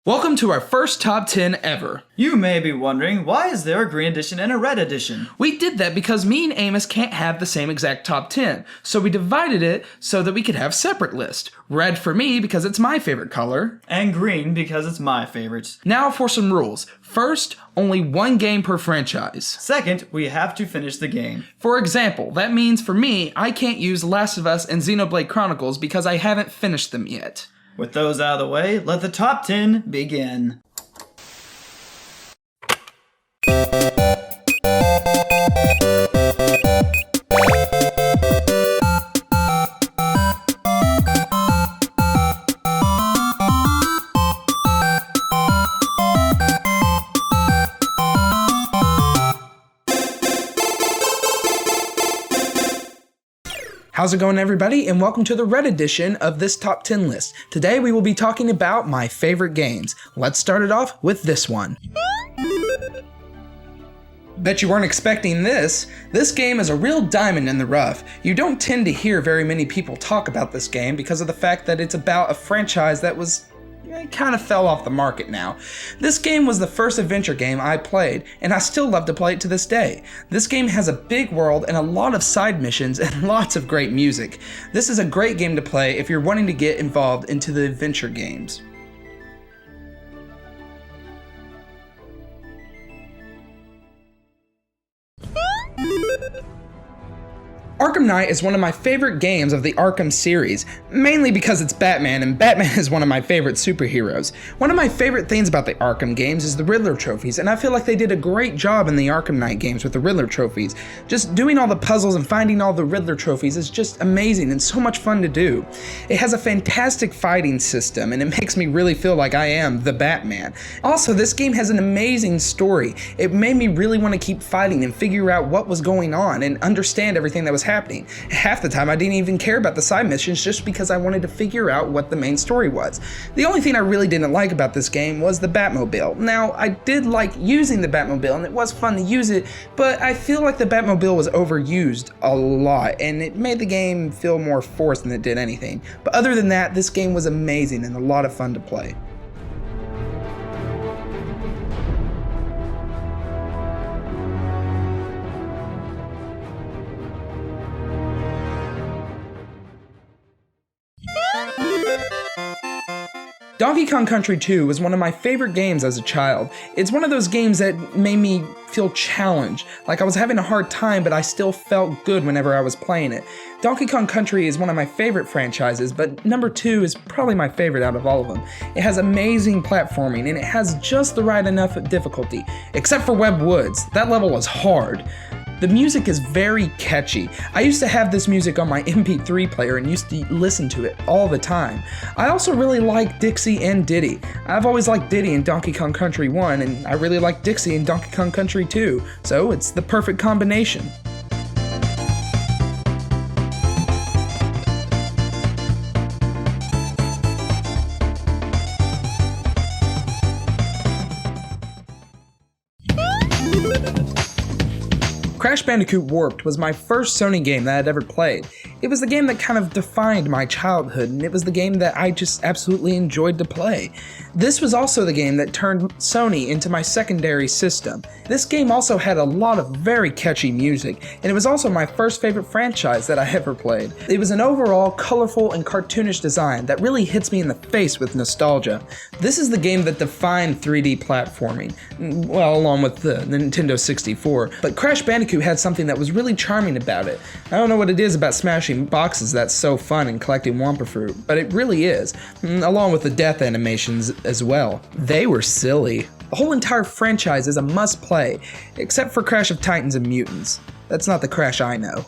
Welcome to our first top 10 ever. You may be wondering, why is there a green edition and a red edition? We did that because me and Amos can't have the same exact top 10, so we divided it so that we could have separate lists. Red for me because it's my favorite color. And green because it's my favorite. Now for some rules. First, only one game per franchise. Second, we have to finish the game. For example, that means for me, I can't use Last of Us and Xenoblade Chronicles because I haven't finished them yet. With those out of the way, let the top 10 begin. How's it going, everybody, and welcome to the red edition of this top 10 list. Today we will be talking about my favorite games. Let's start it off with this one. Bet you weren't expecting this. This game is a real diamond in the rough. You don't tend to hear very many people talk about this game because of the fact that it's about a franchise that kind of fell off the market now. This game was the first adventure game I played, and I still love to play it to this day. This game has a big world and a lot of side missions and lots of great music. This is a great game to play if you're wanting to get involved into the adventure games. Arkham Knight is one of my favorite games of the Arkham series, mainly because it's Batman, and Batman is one of my favorite superheroes. One of my favorite things about the Arkham games is the Riddler trophies, and I feel like they did a great job in the Arkham Knight games with the Riddler trophies. Just doing all the puzzles and finding all the Riddler trophies is just amazing and so much fun to do. It has a fantastic fighting system, and it makes me really feel like I am the Batman. Also, this game has an amazing story. It made me really want to keep fighting and figure out what was going on and understand everything that was happening. Half the time I didn't even care about the side missions just because I wanted to figure out what the main story was. The only thing I really didn't like about this game was the Batmobile. Now, I did like using the Batmobile and it was fun to use it, but I feel like the Batmobile was overused a lot and it made the game feel more forced than it did anything. But other than that, this game was amazing and a lot of fun to play. Donkey Kong Country 2 was one of my favorite games as a child. It's one of those games that made me feel challenged, like I was having a hard time but I still felt good whenever I was playing it. Donkey Kong Country is one of my favorite franchises, but number 2 is probably my favorite out of all of them. It has amazing platforming and it has just the right enough difficulty, except for Web Woods. That level was hard. The music is very catchy. I used to have this music on my MP3 player and used to listen to it all the time. I also really like Dixie and Diddy. I've always liked Diddy in Donkey Kong Country 1, and I really like Dixie in Donkey Kong Country 2, so it's the perfect combination. Crash Bandicoot Warped was my first Sony game that I'd ever played. It was the game that kind of defined my childhood, and it was the game that I just absolutely enjoyed to play. This was also the game that turned Sony into my secondary system. This game also had a lot of very catchy music, and it was also my first favorite franchise that I ever played. It was an overall colorful and cartoonish design that really hits me in the face with nostalgia. This is the game that defined 3D platforming, well, along with the Nintendo 64, but Crash Bandicoot had something that was really charming about it. I don't know what it is about smashing boxes that's so fun and collecting Wumpa Fruit, but it really is, along with the death animations as well. They were silly. The whole entire franchise is a must-play, except for Crash of Titans and Mutants. That's not the Crash I know.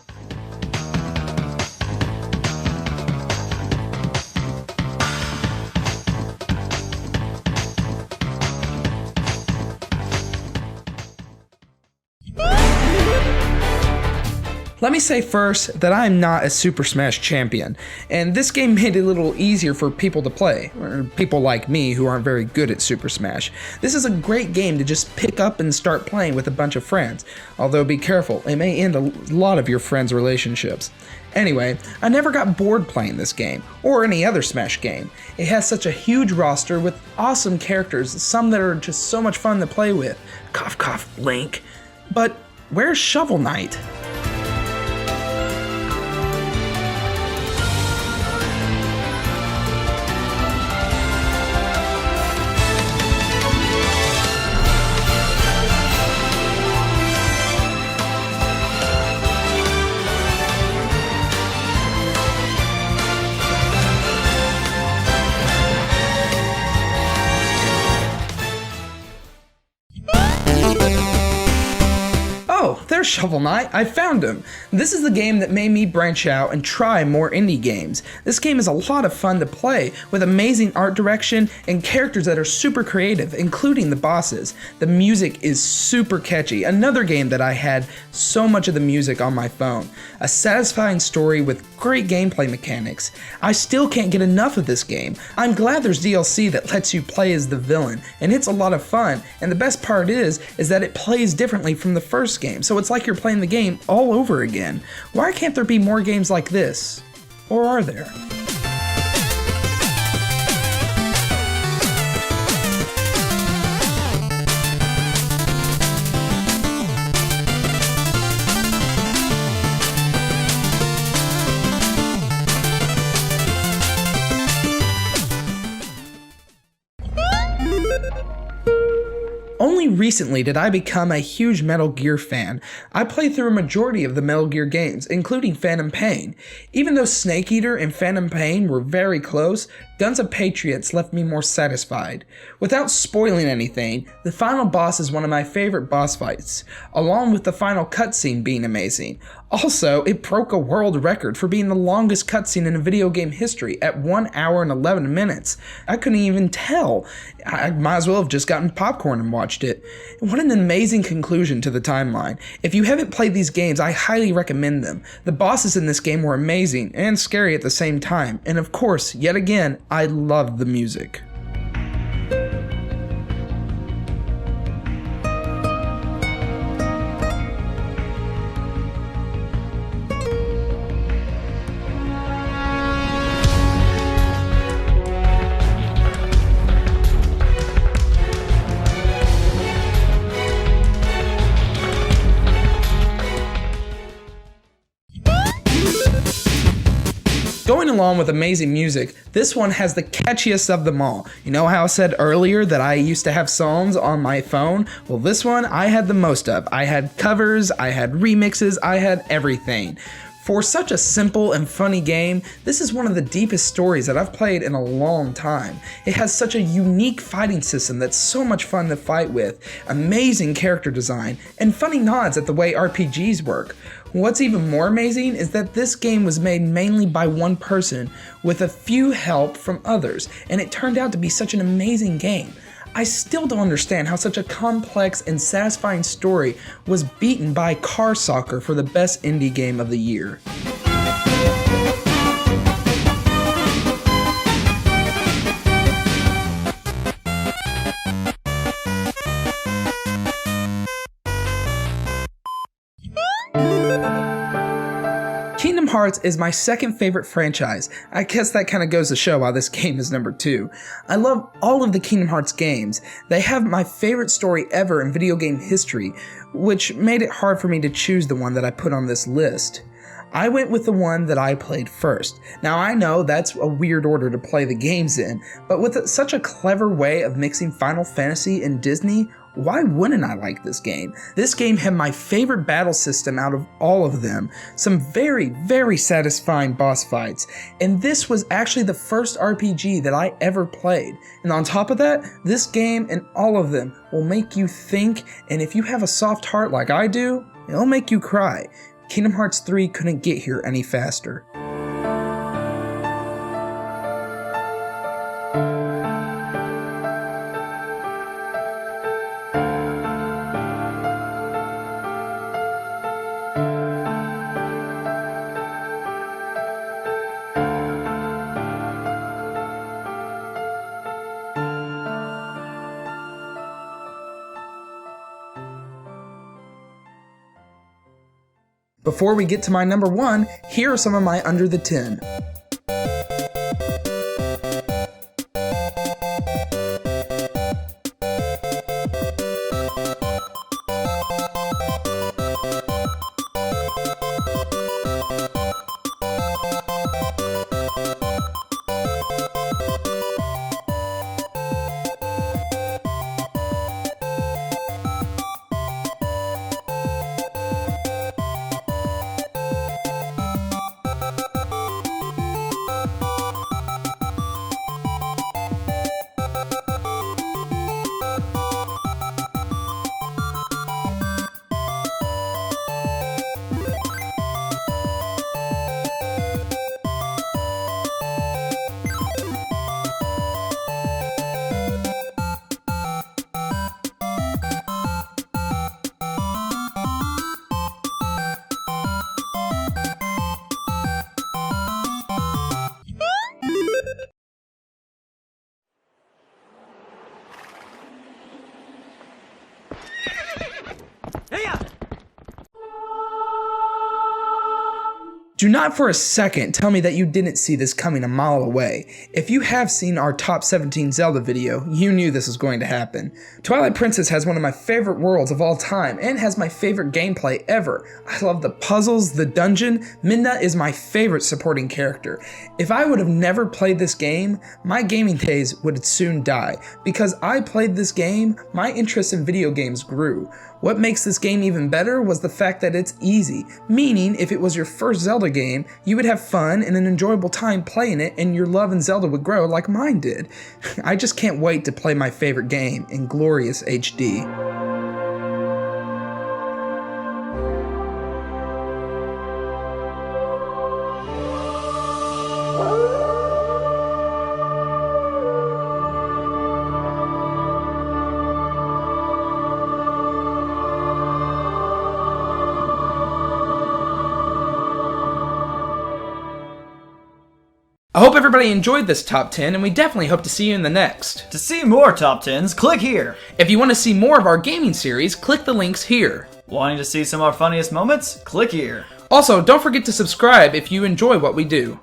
Let me say first that I am not a Super Smash champion, and this game made it a little easier for people to play, or people like me who aren't very good at Super Smash. This is a great game to just pick up and start playing with a bunch of friends, although be careful, it may end a lot of your friends' relationships. Anyway, I never got bored playing this game, or any other Smash game. It has such a huge roster with awesome characters, some that are just so much fun to play with. Cough cough, Link. But where's Shovel Knight? Oh, there's Shovel Knight. I found him. This is the game that made me branch out and try more indie games. This game is a lot of fun to play, with amazing art direction and characters that are super creative, including the bosses. The music is super catchy. Another game that I had so much of the music on my phone. A satisfying story with great gameplay mechanics. I still can't get enough of this game. I'm glad there's DLC that lets you play as the villain, and it's a lot of fun. And the best part is that it plays differently from the first game. So it's like you're playing the game all over again. Why can't there be more games like this? Or are there? Only recently did I become a huge Metal Gear fan. I played through a majority of the Metal Gear games, including Phantom Pain. Even though Snake Eater and Phantom Pain were very close, Guns of Patriots left me more satisfied. Without spoiling anything, the final boss is one of my favorite boss fights, along with the final cutscene being amazing. Also, it broke a world record for being the longest cutscene in a video game history at 1 hour and 11 minutes. I couldn't even tell. I might as well have just gotten popcorn and watched it. What an amazing conclusion to the timeline. If you haven't played these games, I highly recommend them. The bosses in this game were amazing and scary at the same time, and of course, yet again, I loved the music. Going along with amazing music, this one has the catchiest of them all. You know how I said earlier that I used to have songs on my phone? Well, this one I had the most of. I had covers, I had remixes, I had everything. For such a simple and funny game, this is one of the deepest stories that I've played in a long time. It has such a unique fighting system that's so much fun to fight with, amazing character design, and funny nods at the way RPGs work. What's even more amazing is that this game was made mainly by one person with a few help from others, and it turned out to be such an amazing game. I still don't understand how such a complex and satisfying story was beaten by Car Soccer for the best indie game of the year. Kingdom Hearts is my second favorite franchise. I guess that kind of goes to show why this game is number 2. I love all of the Kingdom Hearts games. They have my favorite story ever in video game history, which made it hard for me to choose the one that I put on this list. I went with the one that I played first. Now I know that's a weird order to play the games in, but with such a clever way of mixing Final Fantasy and Disney, why wouldn't I like this game? This game had my favorite battle system out of all of them, some very, very satisfying boss fights, and this was actually the first RPG that I ever played. And on top of that, this game and all of them will make you think, and if you have a soft heart like I do, it'll make you cry. Kingdom Hearts 3 couldn't get here any faster. Before we get to my number 1, here are some of my under the 10. Do not for a second tell me that you didn't see this coming a mile away. If you have seen our top 17 Zelda video, you knew this was going to happen. Twilight Princess has one of my favorite worlds of all time and has my favorite gameplay ever. I love the puzzles, the dungeon. Midna is my favorite supporting character. If I would have never played this game, my gaming days would soon die. Because I played this game, my interest in video games grew. What makes this game even better was the fact that it's easy, meaning if it was your first Zelda game, you would have fun and an enjoyable time playing it and your love in Zelda would grow like mine did. I just can't wait to play my favorite game in glorious HD. I hope everybody enjoyed this top 10, and we definitely hope to see you in the next. To see more top 10s, click here. If you want to see more of our gaming series, click the links here. Wanting to see some of our funniest moments? Click here. Also, don't forget to subscribe if you enjoy what we do.